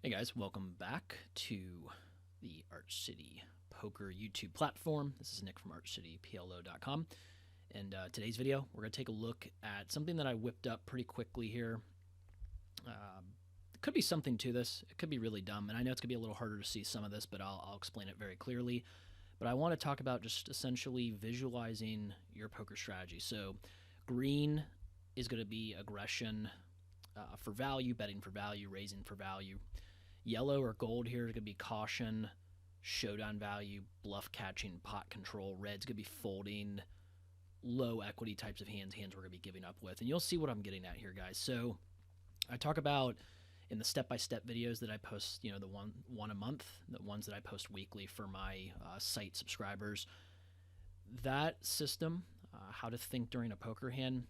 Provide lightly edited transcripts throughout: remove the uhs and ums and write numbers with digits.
Hey guys, welcome back to the Arch City Poker YouTube platform. This is Nick from ArchCityPLO.com. And today's video, we're going to take a look at something that I whipped up pretty quickly here. It could be something to this. It could be really dumb. And I know it's going to be a little harder to see some of this, but I'll explain it very clearly. But I want to talk about just essentially visualizing your poker strategy. So green is going to be aggression for value, betting for value, raising for value. Yellow or gold here is going to be caution, showdown value, bluff catching, pot control. Red's going to be folding, low equity types of hands we're going to be giving up with. And you'll see what I'm getting at here, guys. So I talk about in the step-by-step videos that I post, the one a month, the ones that I post weekly for my site subscribers. That system, how to think during a poker hand,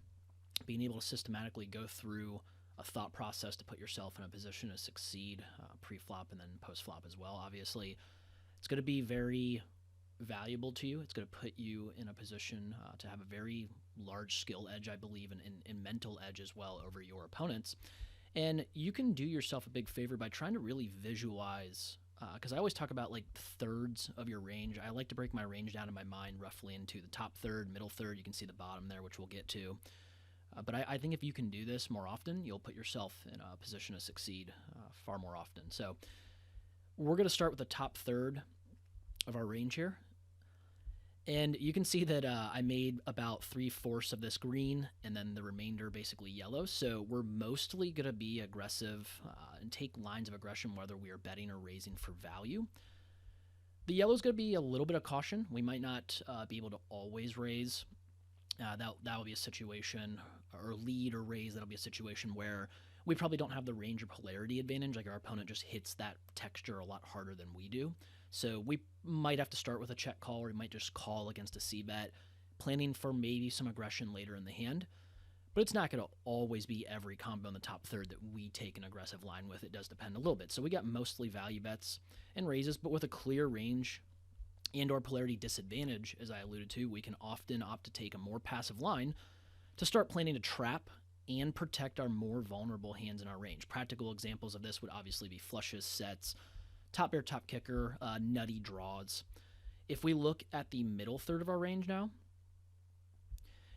being able to systematically go through a thought process to put yourself in a position to succeed pre-flop and then post-flop as well, obviously. It's going to be very valuable to you. It's going to put you in a position to have a very large skill edge, I believe, and mental edge as well over your opponents. And you can do yourself a big favor by trying to really visualize, because I always talk about like thirds of your range. I like to break my range down in my mind roughly into the top third, middle third. You can see the bottom there, which we'll get to. But I think if you can do this more often, you'll put yourself in a position to succeed far more often. So we're going to start with the top third of our range here. And you can see that I made about 3/4 of this green and then the remainder basically yellow. So we're mostly going to be aggressive and take lines of aggression whether we are betting or raising for value. The yellow is going to be a little bit of caution. We might not be able to always raise. That will be a situation, or lead or raise, that'll be a situation where we probably don't have the range or polarity advantage. Like our opponent just hits that texture a lot harder than we do. So we might have to start with a check call, or we might just call against a c-bet, planning for maybe some aggression later in the hand. But it's not going to always be every combo in the top third that we take an aggressive line with. It does depend a little bit. So we got mostly value bets and raises, but with a clear range and or polarity disadvantage, as I alluded to, we can often opt to take a more passive line to start planning to trap and protect our more vulnerable hands in our range. Practical examples of this would obviously be flushes, sets, top pair, top kicker, nutty draws. If we look at the middle third of our range now,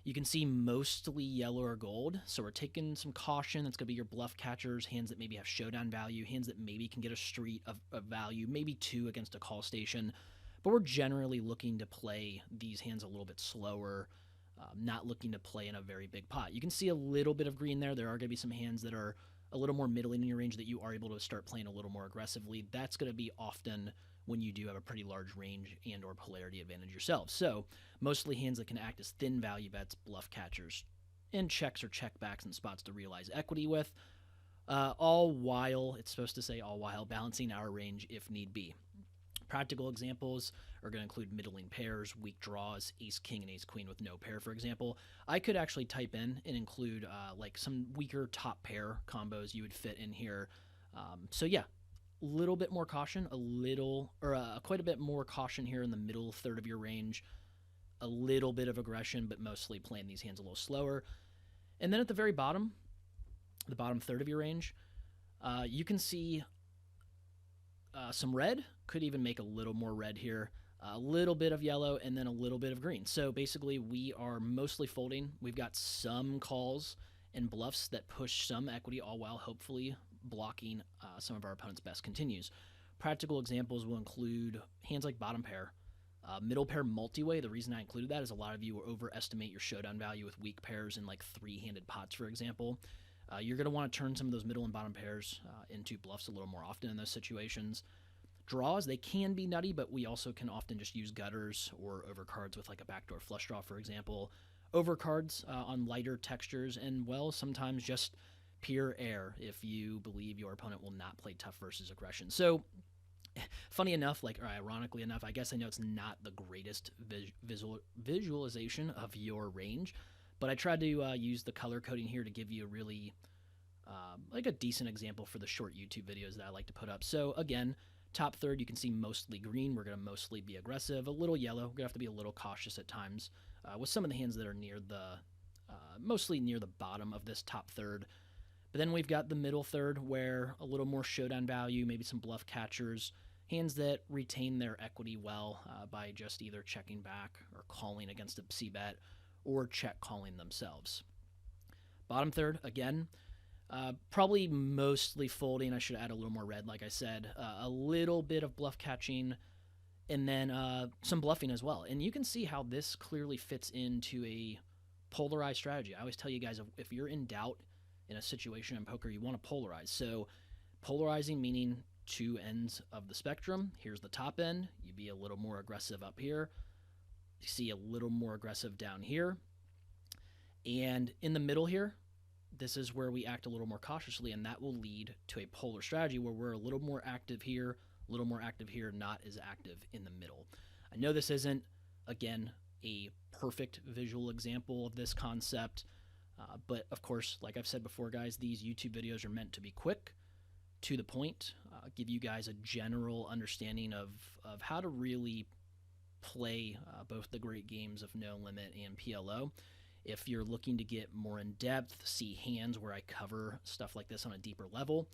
you can see mostly yellow or gold. So we're taking some caution. That's going to be your bluff catchers, hands that maybe have showdown value, hands that maybe can get a street of value, maybe two against a call station. But we're generally looking to play these hands a little bit slower, not looking to play in a very big pot. You can see a little bit of green there. There are going to be some hands that are a little more middling in your range that you are able to start playing a little more aggressively. That's going to be often when you do have a pretty large range and or polarity advantage yourself. So mostly hands that can act as thin value bets, bluff catchers, and checks or checkbacks and spots to realize equity with, all while balancing our range if need be. Practical examples are going to include middling pairs, weak draws, ace-king, and ace-queen with no pair, for example. I could actually type in and include like some weaker top pair combos you would fit in here. So yeah, a little bit more caution, quite a bit more caution here in the middle third of your range. A little bit of aggression, but mostly playing these hands a little slower. And then at the very bottom, the bottom third of your range, you can see some red, could even make a little more red here, a little bit of yellow, and then a little bit of green. So basically we are mostly folding. We've got some calls and bluffs that push some equity, all while hopefully blocking some of our opponent's best continues. Practical examples will include hands like bottom pair, middle pair multi-way. The reason I included that is a lot of you overestimate your showdown value with weak pairs in like three-handed pots, for example. You're going to want to turn some of those middle and bottom pairs into bluffs a little more often in those situations. Draws, they can be nutty, but we also can often just use gutters or overcards with like a backdoor flush draw, for example. Overcards on lighter textures, and well, sometimes just pure air if you believe your opponent will not play tough versus aggression. So funny enough, or ironically enough, I guess I know it's not the greatest visualization of your range, but I tried to use the color coding here to give you a really like a decent example for the short YouTube videos that I like to put up. So again, top third, you can see mostly green. We're going to mostly be aggressive. A little yellow. We're going to have to be a little cautious at times with some of the hands that are near the, mostly near the bottom of this top third. But then we've got the middle third where a little more showdown value, maybe some bluff catchers, hands that retain their equity well by just either checking back or calling against a c-bet or check calling themselves. Bottom third, again, probably mostly folding. I should add a little more red, like I said. A little bit of bluff catching, and then some bluffing as well. And you can see how this clearly fits into a polarized strategy. I always tell you guys, if you're in doubt in a situation in poker, you want to polarize. So polarizing meaning two ends of the spectrum. Here's the top end. You be a little more aggressive up here. You see a little more aggressive down here. And in the middle here, this is where we act a little more cautiously, and that will lead to a polar strategy where we're a little more active here, a little more active here, not as active in the middle. I know this isn't, again, a perfect visual example of this concept, but of course, like I've said before, guys, these YouTube videos are meant to be quick, to the point, give you guys a general understanding of how to really play both the great games of No Limit and PLO. If you're looking to get more in depth, see hands where I cover stuff like this on a deeper level,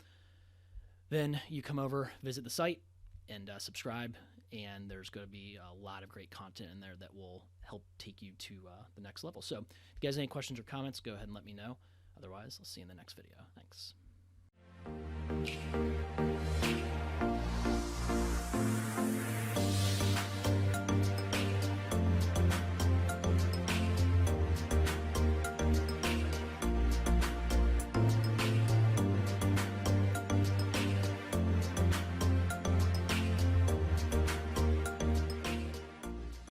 then you come over, visit the site, and subscribe. And there's going to be a lot of great content in there that will help take you to the next level. So if you guys have any questions or comments, go ahead and let me know. Otherwise, I'll see you in the next video. Thanks.